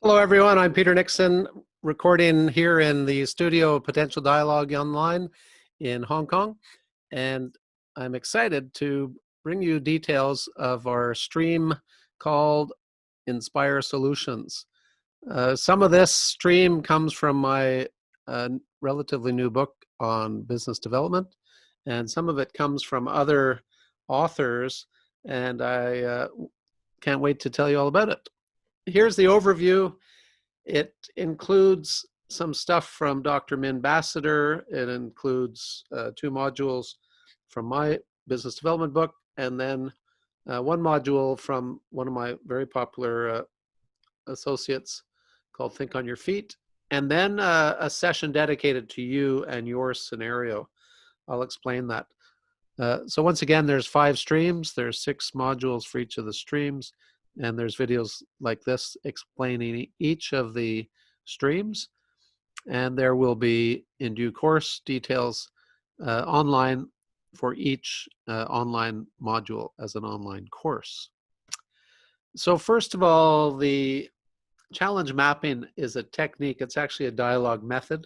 Hello, everyone. I'm Peter Nixon, recording here in the studio of Potential Dialogue Online in Hong Kong. And I'm excited to bring you details of our stream called Inspire Solutions. Some of this stream comes from my relatively new book on business development, and some of it comes from other authors, and I can't wait to tell you all about it. Here's the overview. It includes some stuff from Dr. Min Bassiter. It includes 2 modules from my business development book, and then 1 module from one of my very popular associates called Think on Your Feet, and then a session dedicated to you and your scenario. I'll explain that. So once again, there's 5 streams. There's 6 modules for each of the streams. And there's videos like this explaining each of the streams. And there will be, in due course, details online for each online module as an online course. So first of all, the challenge mapping is a technique. It's actually a dialogue method.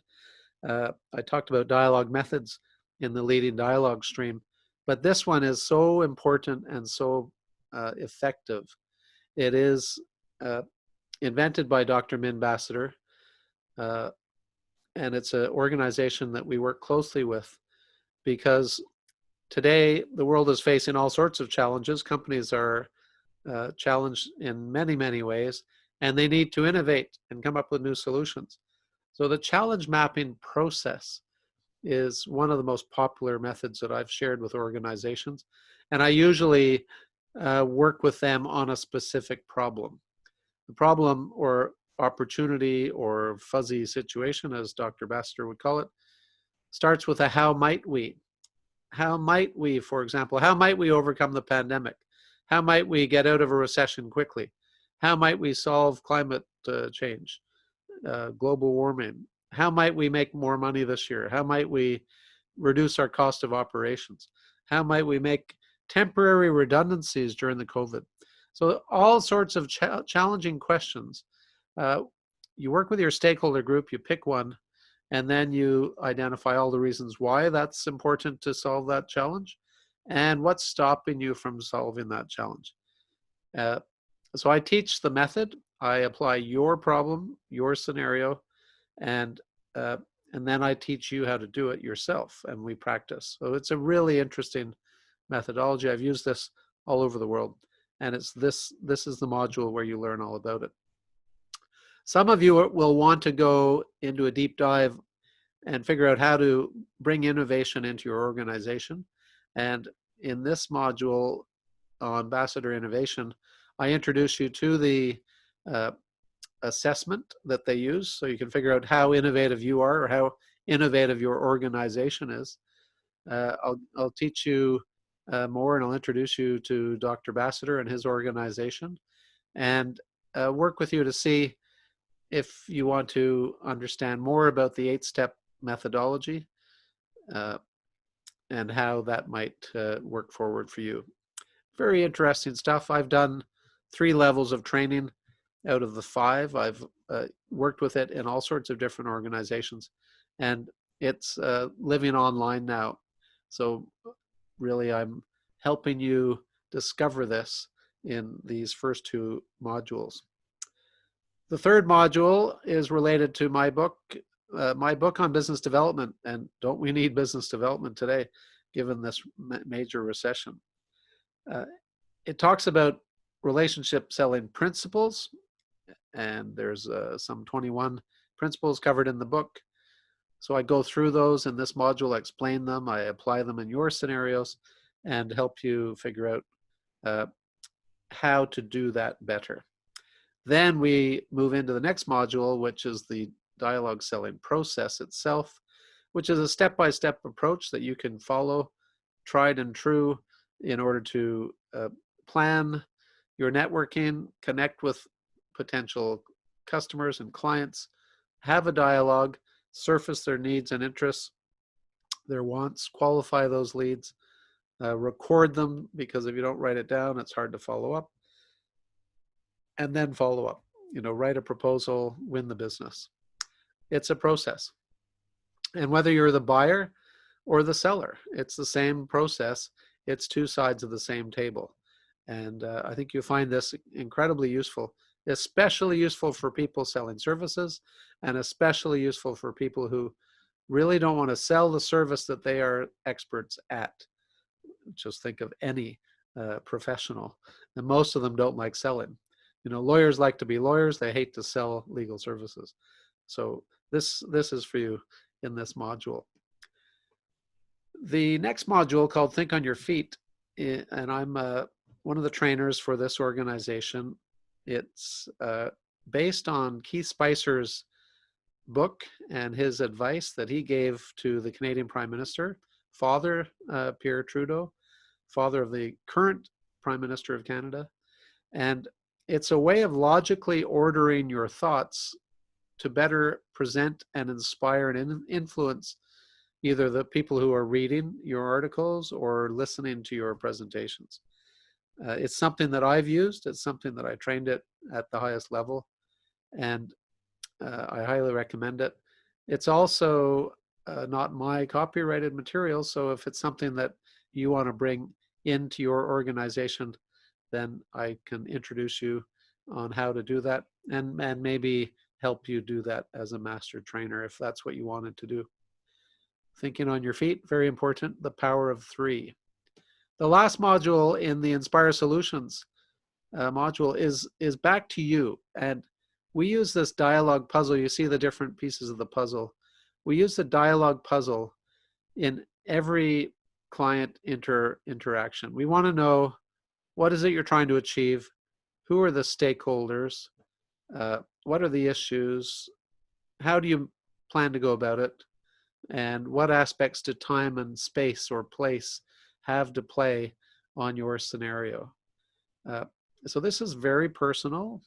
I talked about dialogue methods in the leading dialogue stream, but this one is so important and so effective. It is invented by Dr. Min Bassiter, and it's an organization that we work closely with because today the world is facing all sorts of challenges. Companies are challenged in many, many ways, and they need to innovate and come up with new solutions. So the challenge mapping process is one of the most popular methods that I've shared with organizations, and I usually work with them on a specific problem. The problem or opportunity or fuzzy situation, as Dr. Bassiter would call it, starts with a how might we? How might we, for example, how might we overcome the pandemic? How might we get out of a recession quickly? How might we solve climate change, global warming? How might we make more money this year? How might we reduce our cost of operations? How might we make temporary redundancies during the COVID? So all sorts of challenging questions. You work with your stakeholder group, you pick one, and then you identify all the reasons why that's important to solve that challenge and what's stopping you from solving that challenge. So I teach the method. I apply your problem, your scenario, and then I teach you how to do it yourself, and we practice. So it's a really interesting methodology. I've used this all over the world, and it's this is the module where you learn all about it. Some of you will want to go into a deep dive and figure out how to bring innovation into your organization. And in this module on Ambassador Innovation, I introduce you to the assessment that they use, so you can figure out how innovative you are or how innovative your organization is. I'll teach you more, and I'll introduce you to Dr. Bassiter and his organization, and work with you to see if you want to understand more about the 8-step methodology and how that might work forward for you. Very interesting stuff. I've done 3 levels of training out of the 5. I've worked with it in all sorts of different organizations, and it's living online now. So really, I'm helping you discover this in these first 2 modules. The 3rd module is related to my book on business development, and don't we need business development today, given this major recession? It talks about relationship selling principles, and there's some 21 principles covered in the book. So I go through those in this module, I explain them, I apply them in your scenarios, and help you figure out how to do that better. Then we move into the next module, which is the dialogue selling process itself, which is a step-by-step approach that you can follow, tried and true, in order to plan your networking, connect with potential customers and clients, have a dialogue, surface their needs and interests, their wants, qualify those leads, record them, because if you don't write it down, it's hard to follow up, and then follow up. write a proposal, win the business. It's a process. And whether you're the buyer or the seller, it's the same process. It's two sides of the same table. And I think you'll find this incredibly useful, especially useful for people selling services, and especially useful for people who really don't want to sell the service that they are experts at. Just think of any professional, and most of them don't like selling. Lawyers like to be lawyers. They hate to sell legal services. So this is for you in this module. The next module, called Think on Your Feet, and I'm one of the trainers for this organization. It's based on Keith Spicer's book and his advice that he gave to the Canadian Prime Minister, Father Pierre Trudeau, father of the current Prime Minister of Canada. And it's a way of logically ordering your thoughts to better present and inspire and influence either the people who are reading your articles or listening to your presentations. It's something that I've used. It's something that I trained at the highest level, and I highly recommend it. It's also not my copyrighted material, so if it's something that you want to bring into your organization, then I can introduce you on how to do that, and maybe help you do that as a master trainer if that's what you wanted to do. Thinking on your feet, very important. The power of three. The last module in the Inspire Solutions module is back to you. And we use this dialogue puzzle. You see the different pieces of the puzzle. We use the dialogue puzzle in every client interaction. We want to know, what is it you're trying to achieve? Who are the stakeholders? What are the issues? How do you plan to go about it? And what aspects do time and space or place have to play on your scenario? So this is very personal.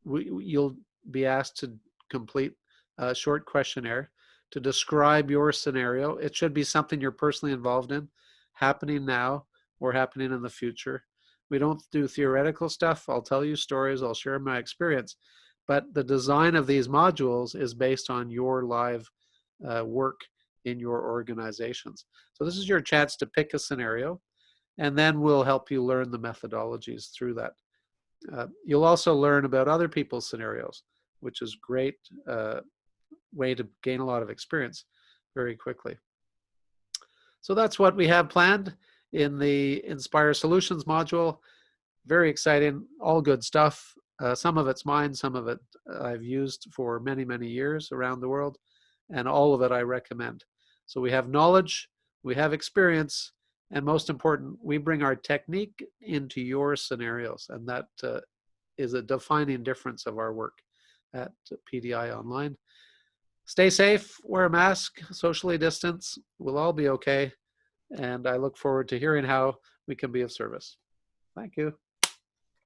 You'll be asked to complete a short questionnaire to describe your scenario. It should be something you're personally involved in, happening now or happening in the future. We don't do theoretical stuff. I'll tell you stories. I'll share my experience. But the design of these modules is based on your live work in your organizations. So this is your chance to pick a scenario, and then we'll help you learn the methodologies through that. You'll also learn about other people's scenarios, which is a great way to gain a lot of experience very quickly. So that's what we have planned in the Inspire Solutions module. Very exciting, all good stuff. Some of it's mine, some of it I've used for many, many years around the world, and all of it I recommend. So we have knowledge, we have experience, and most important, we bring our technique into your scenarios, and that is a defining difference of our work at PDI Online. Stay safe, wear a mask, socially distance, we'll all be okay, and I look forward to hearing how we can be of service. Thank you.